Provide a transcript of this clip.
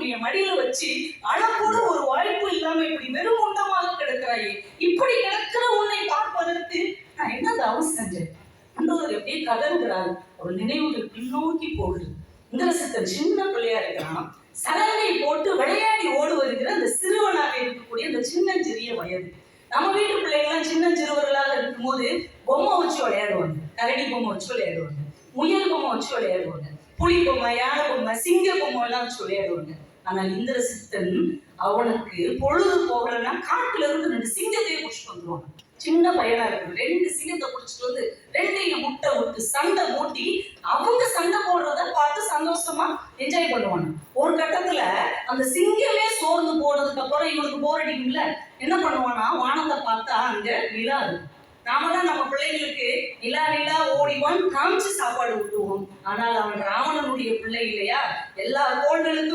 ராவணனுடைய மடியில வச்சு அழக்கூட ஒரு வாய்ப்பு இல்லாம இப்படி வெறும் உண்டமாக கிடக்கிறாயே, இப்படி கிடக்கிற உன்னை பார்ப்பதற்கு நான் என்ன தவம் செஞ்சேன்? அன்றவர் எப்படியே கதறுகிறார். ஒரு நினைவுகள் பின்னோக்கி போகுது. இந்திரசித்தன் சின்ன பிள்ளையா இருக்கிறான். சலங்கை போட்டு விளையாடி ஓடு வருகிற அந்த சிறுவனாக இருக்கக்கூடிய அந்த சின்னஞ்சிறிய வயது. நம்ம வீட்டு பிள்ளைங்களாம் சின்ன சிறுவர்களாக இருக்கும்போது பொம்மை வச்சு விளையாடுவாங்க. கரடி பொம்மை வச்சு விளையாடுவாங்க, முயல் பொம்மை வச்சு விளையாடுவாங்க, புலி பொம்மை, யானை பொம்மை, சிங்க பொம்மை எல்லாம் வச்சு விளையாடுவாங்க. ஆனால் இந்திரசித்தன் அவனுக்கு பொழுது போகலன்னா காட்டுல இருந்து 2 சிங்கத்தையே பிடிச்சிட்டு வந்துருவாங்க. சின்ன பையனா இருக்கு, 2 சிங்கத்தை பிடிச்சிட்டு வந்து 2ஐயும் முட்டை விட்டு சண்டை மூட்டி அவங்க சண்டை போடுறத பார்த்து சந்தோஷமா என்ஜாய் பண்ணுவாங்க. ஒரு கட்டத்துல அந்த சிங்கமே சோர்ந்து போனதுக்கு அப்புறம் இவனுக்கு போர் அடிக்கும்ல, என்ன பண்ணுவானா, வானத்தை பார்த்தா அங்க நிலா இருக்கு. நாமெல்லாம் நம்ம பிள்ளைங்களுக்கு நிலா நிலா ஓடிவான் காமிச்சு சாப்பாடு விட்டுவோம். ஆனால் அவன் ராவணனுடைய பிள்ளை இல்லையா, எல்லா கோள்களுக்கும்